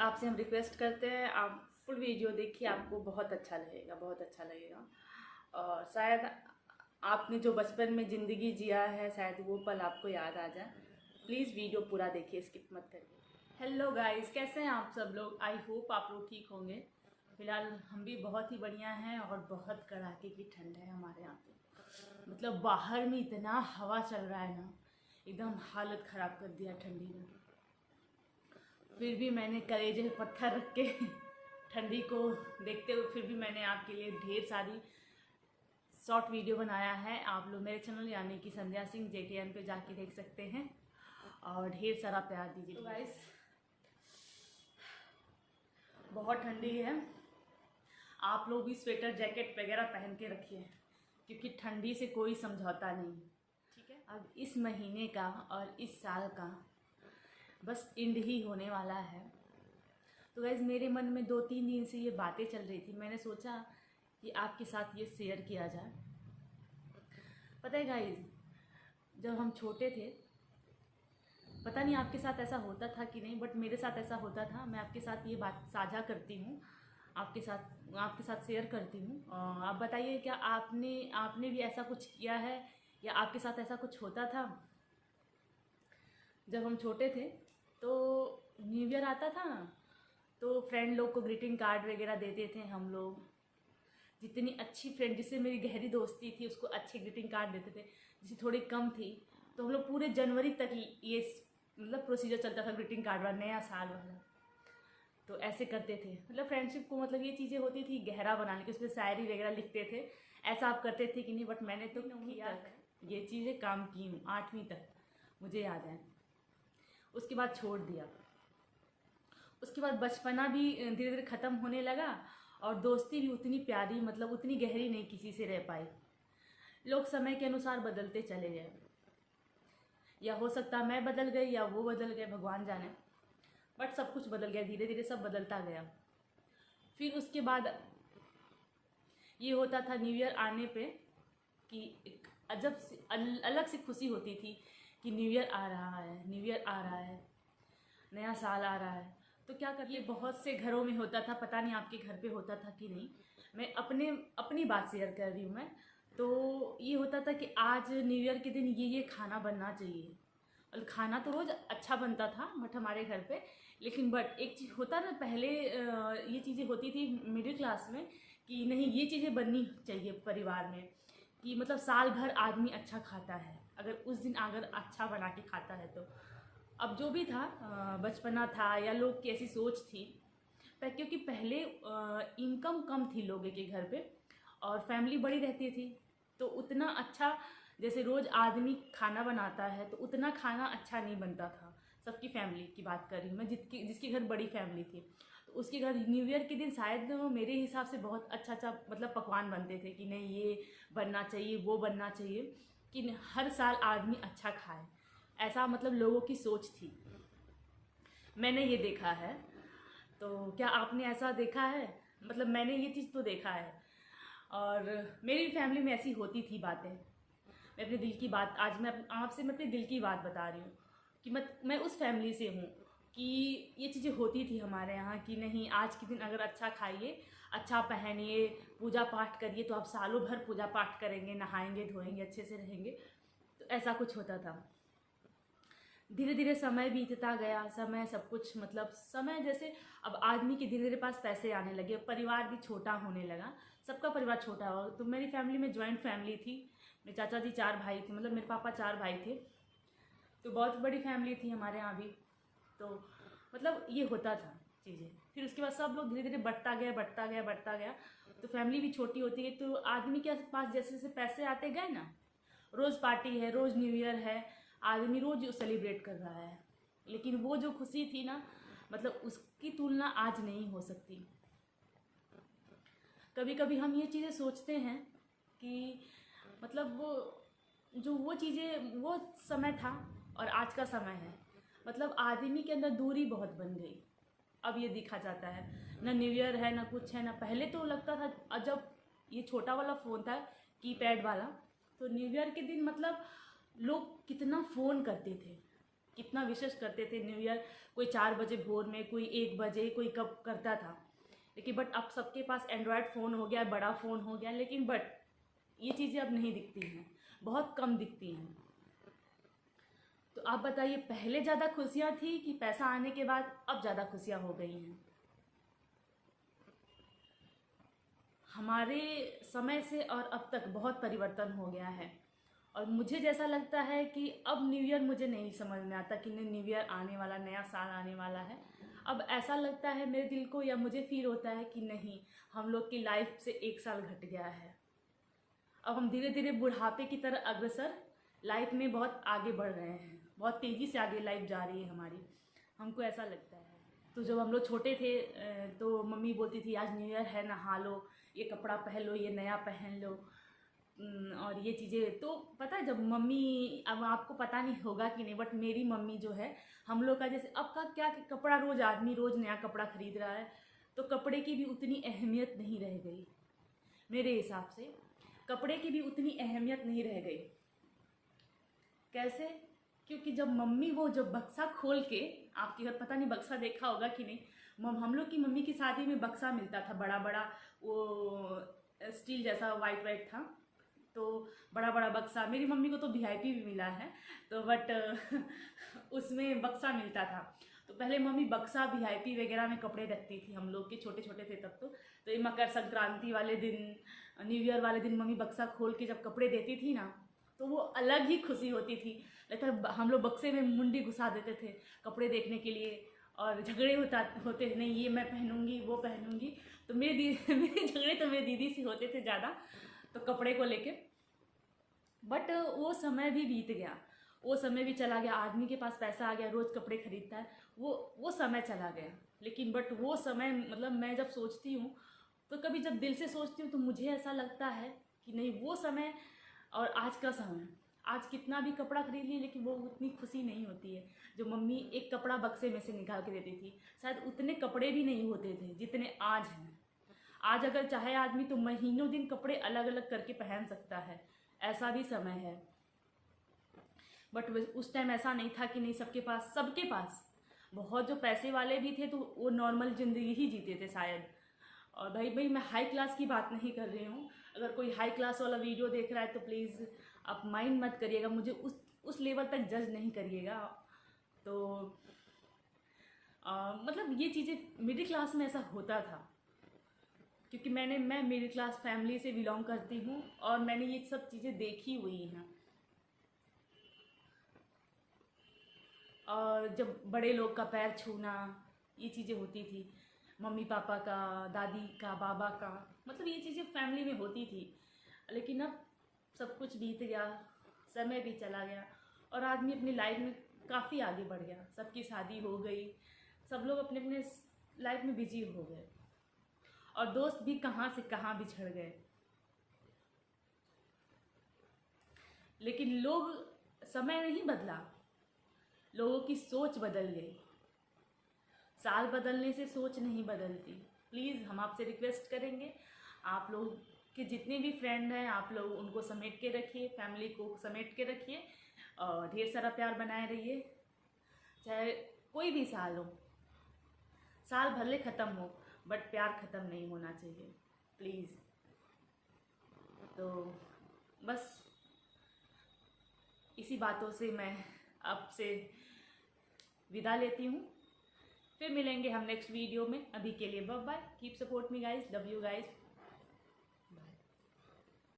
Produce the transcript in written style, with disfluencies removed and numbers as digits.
आपसे हम रिक्वेस्ट करते हैं आप फुल वीडियो देखिए, आपको बहुत अच्छा लगेगा, बहुत अच्छा लगेगा। और शायद आपने जो बचपन में ज़िंदगी जिया है शायद वो पल आपको याद आ जाए। प्लीज़ वीडियो पूरा देखिए, स्किप मत करिए। हेलो गाइस, कैसे हैं आप सब लोग? आई होप आप लोग ठीक होंगे। फिलहाल हम भी बहुत ही बढ़िया हैं और बहुत कड़ाके की ठंड है हमारे यहाँ पे। मतलब बाहर में इतना हवा चल रहा है ना, एकदम हालत ख़राब कर दिया ठंडी ने। फिर भी मैंने कलेजे पे पत्थर रख के ठंडी को देखते हुए फिर भी मैंने आपके लिए ढेर सारी शॉर्ट वीडियो बनाया है। आप लोग मेरे चैनल यानी कि संध्या सिंह JTN पे जाके देख सकते हैं और ढेर सारा प्यार दीजिए। तो गाइस बहुत ठंडी है, आप लोग भी स्वेटर जैकेट वगैरह पहन के रखिए क्योंकि ठंडी से कोई समझौता नहीं। ठीक है, अब इस महीने का और इस साल का बस एंड ही होने वाला है। तो गाइज़ मेरे मन में 2-3 दिन से ये बातें चल रही थी, मैंने सोचा कि आपके साथ ये शेयर किया जाए। पता है गाइज़, जब हम छोटे थे, पता नहीं आपके साथ ऐसा होता था कि नहीं, बट मेरे साथ ऐसा होता था। मैं आपके साथ ये बात साझा करती हूँ, आपके साथ शेयर करती हूँ। आप बताइए, क्या आपने भी ऐसा कुछ किया है या आपके साथ ऐसा कुछ होता था? जब हम छोटे थे तो न्यू ईयर आता था ना, तो फ्रेंड लोग को ग्रीटिंग कार्ड वगैरह देते थे हम लोग। जितनी अच्छी फ्रेंड जिससे मेरी गहरी दोस्ती थी उसको अच्छे ग्रीटिंग कार्ड देते थे। जिसे थोड़ी कम थी तो हम लोग पूरे जनवरी तक ये मतलब प्रोसीजर चलता था ग्रीटिंग कार्ड वाला, नया साल वाला। तो ऐसे करते थे, मतलब फ्रेंडशिप को मतलब ये चीज़ें होती थी गहरा बनाने की, उस पर शायरी वगैरह लिखते थे। ऐसा आप करते थे कि नहीं? बट मैंने तो किया ये चीज़ें काम की हूँ, 8वीं तक मुझे याद है। उसके बाद छोड़ दिया। उसके बाद बचपना भी धीरे धीरे ख़त्म होने लगा और दोस्ती भी उतनी प्यारी मतलब उतनी गहरी नहीं किसी से रह पाई। लोग समय के अनुसार बदलते चले गए, या हो सकता मैं बदल गई या वो बदल गए, भगवान जाने। बट सब कुछ बदल गया, धीरे धीरे सब बदलता गया। फिर उसके बाद ये होता था न्यू ईयर आने पे कि एक अजब सी अलग सी खुशी होती थी कि न्यू ईयर आ रहा है, न्यू ईयर आ रहा है, नया साल आ रहा है। तो क्या करिए, बहुत से घरों में होता था, पता नहीं आपके घर पे होता था कि नहीं। मैं अपनी बात शेयर कर रही हूँ मैं। तो ये होता था कि आज न्यू ईयर के दिन ये खाना बनना चाहिए, और खाना तो रोज़ अच्छा बनता था बट हमारे घर पे। लेकिन बट एक चीज़ होता ना, पहले ये चीज़ें होती थी मिडिल क्लास में कि नहीं ये चीज़ें बननी चाहिए परिवार में, कि मतलब साल भर आदमी अच्छा खाता है अगर उस दिन अगर अच्छा बना के खाता है तो। अब जो भी था बचपना था या लोग की ऐसी सोच थी, क्योंकि पहले इनकम कम थी लोगों के घर पे और फैमिली बड़ी रहती थी, तो उतना अच्छा जैसे रोज़ आदमी खाना बनाता है तो उतना खाना अच्छा नहीं बनता था। सबकी फैमिली की बात कर रही हूँ मैं, जिसके घर बड़ी फैमिली थी, तो उसके घर न्यू ईयर के दिन शायद मेरे हिसाब से बहुत अच्छा मतलब पकवान बनते थे कि नहीं ये बनना चाहिए वो बनना चाहिए कि हर साल आदमी अच्छा खाए। ऐसा मतलब लोगों की सोच थी, मैंने ये देखा है। तो क्या आपने ऐसा देखा है? मतलब मैंने ये चीज़ तो देखा है और मेरी फैमिली में ऐसी होती थी बातें। मैं अपने दिल की बात आज मैं आपसे मैं अपने दिल की बात बता रही हूँ कि मैं उस फैमिली से हूँ कि ये चीज़ें होती थी हमारे यहाँ कि नहीं आज के दिन अगर अच्छा खाइए, अच्छा पहनिए, पूजा पाठ करिए, तो आप सालों भर पूजा पाठ करेंगे, नहाएंगे धोएंगे, अच्छे से रहेंगे। तो ऐसा कुछ होता था। धीरे धीरे समय बीतता गया, समय सब कुछ मतलब समय जैसे अब आदमी के धीरे धीरे पास पैसे आने लगे, परिवार भी छोटा होने लगा, सबका परिवार छोटा हुआ। तो मेरी फैमिली में जॉइंट फैमिली थी, मेरे चाचा जी 4 भाई थे, मतलब मेरे पापा 4 भाई थे, तो बहुत बड़ी फैमिली थी हमारे यहाँ भी। तो मतलब ये होता था चीज़ें। फिर उसके बाद सब लोग धीरे धीरे बढ़ता गया, तो फैमिली भी छोटी होती है। तो आदमी के पास जैसे जैसे पैसे आते गए ना, रोज़ पार्टी है, रोज़ न्यू ईयर है, आदमी रोज़ सेलिब्रेट कर रहा है। लेकिन वो जो खुशी थी ना, मतलब उसकी तुलना आज नहीं हो सकती। कभी कभी हम ये चीज़ें सोचते हैं कि मतलब वो चीज़ें वो समय था और आज का समय है, मतलब आदमी के अंदर दूरी बहुत बन गई। अब ये देखा जाता है ना न्यू ईयर है ना कुछ है ना। पहले तो लगता था जब ये छोटा वाला फ़ोन था कीपैड वाला, तो न्यू ईयर के दिन मतलब लोग कितना फ़ोन करते थे, कितना विशेष करते थे न्यू ईयर। कोई 4 बजे भोर में, कोई 1 बजे, कोई कब करता था। लेकिन बट अब सबके पास एंड्रॉयड फ़ोन हो गया, बड़ा फ़ोन हो गया, लेकिन बट ये चीज़ें अब नहीं दिखती हैं, बहुत कम दिखती हैं। तो आप बताइए, पहले ज़्यादा खुशियाँ थी कि पैसा आने के बाद अब ज़्यादा खुशियाँ हो गई हैं? हमारे समय से और अब तक बहुत परिवर्तन हो गया है। और मुझे जैसा लगता है कि अब न्यू ईयर मुझे नहीं समझ में आता कि नहीं, न्यू ईयर आने वाला, नया साल आने वाला है। अब ऐसा लगता है मेरे दिल को, या मुझे फील होता है कि नहीं, हम लोग की लाइफ से 1 साल घट गया है। अब हम धीरे धीरे बुढ़ापे की तरह अग्रसर लाइफ में बहुत आगे बढ़ रहे हैं, बहुत तेज़ी से आगे लाइफ जा रही है हमारी, हमको ऐसा लगता है। तो जब हम लोग छोटे थे तो मम्मी बोलती थी आज न्यू ईयर है, नहा लो, ये कपड़ा पहन लो, ये नया पहन लो, और ये चीज़ें। तो पता है, जब मम्मी, अब आपको पता नहीं होगा कि नहीं, बट मेरी मम्मी जो है, हम लोग का जैसे अब का क्या कि कपड़ा रोज़ आदमी रोज़ नया कपड़ा खरीद रहा है, तो कपड़े की भी उतनी अहमियत नहीं रह गई। मेरे हिसाब से कपड़े की भी उतनी अहमियत नहीं रह गई। कैसे? क्योंकि जब मम्मी वो जब बक्सा खोल के, आपके घर पता नहीं बक्सा देखा होगा कि नहीं, हम लोग की मम्मी की शादी में बक्सा मिलता था, बड़ा बड़ा, वो स्टील जैसा वाइट वाइट था, तो बड़ा बड़ा बक्सा। मेरी मम्मी को तो वीआईपी भी मिला है, तो बट उसमें बक्सा मिलता था। तो पहले मम्मी बक्सा, वीआईपी वगैरह में कपड़े रखती थी, हम लोग के छोटे छोटे थे तब। तो ये मकर संक्रांति वाले दिन, न्यू ईयर वाले दिन मम्मी बक्सा खोल के जब कपड़े देती थी ना, तो वो अलग ही खुशी होती थी। लगता हम लोग बक्से में मुंडी घुसा देते थे कपड़े देखने के लिए, और झगड़े होते थे, नहीं ये मैं पहनूंगी, वो पहनूंगी। तो मेरे झगड़े तो मेरी दीदी से होते थे ज़्यादा, तो कपड़े को लेके। बट वो समय भी बीत गया, वो समय भी चला गया। आदमी के पास पैसा आ गया, रोज़ कपड़े खरीदता है, वो समय चला गया। लेकिन बट वो समय, मतलब मैं जब सोचती हूँ, तो कभी जब दिल से सोचती हूँ, तो मुझे ऐसा लगता है कि नहीं, वो समय और आज का समय, आज कितना भी कपड़ा खरीद ली, लेकिन वो उतनी खुशी नहीं होती है जो मम्मी एक कपड़ा बक्से में से निकाल के देती थी। शायद उतने कपड़े भी नहीं होते थे जितने आज हैं। आज अगर चाहे आदमी तो महीनों दिन कपड़े अलग अलग करके पहन सकता है, ऐसा भी समय है। बट उस टाइम ऐसा नहीं था कि नहीं, सबके पास बहुत जो पैसे वाले भी थे, तो वो नॉर्मल ज़िंदगी ही जीते थे शायद। और भाई मैं हाई क्लास की बात नहीं कर रही हूँ। अगर कोई हाई क्लास वाला वीडियो देख रहा है तो प्लीज़ आप माइंड मत करिएगा, मुझे उस लेवल तक जज नहीं करिएगा। तो मतलब ये चीज़ें मिडिल क्लास में ऐसा होता था, क्योंकि मैं मिडिल क्लास फैमिली से बिलोंग करती हूँ, और मैंने ये सब चीज़ें देखी हुई हैं। और जब बड़े लोग का पैर छूना, ये चीज़ें होती थी, मम्मी पापा का, दादी का, बाबा का, मतलब ये चीज़ें फैमिली में होती थी। लेकिन अब सब कुछ बीत गया, समय भी चला गया, और आदमी अपनी लाइफ में काफ़ी आगे बढ़ गया। सबकी शादी हो गई, सब लोग अपने अपने लाइफ में बिजी हो गए, और दोस्त भी कहाँ से कहाँ बिछड़ गए। लेकिन समय नहीं बदला, लोगों की सोच बदल गई। साल बदलने से सोच नहीं बदलती। प्लीज़ हम आपसे रिक्वेस्ट करेंगे, आप लोग के जितने भी फ्रेंड हैं, आप लोग उनको समेट के रखिए, फैमिली को समेट के रखिए, और ढेर सारा प्यार बनाए रहिए। चाहे कोई भी साल हो, साल भले ख़त्म हो, बट प्यार ख़त्म नहीं होना चाहिए, प्लीज़। तो बस इसी बातों से मैं आपसे विदा लेती हूँ। फिर मिलेंगे हम नेक्स्ट वीडियो में। अभी के लिए bye bye, keep support me guys, love you guys.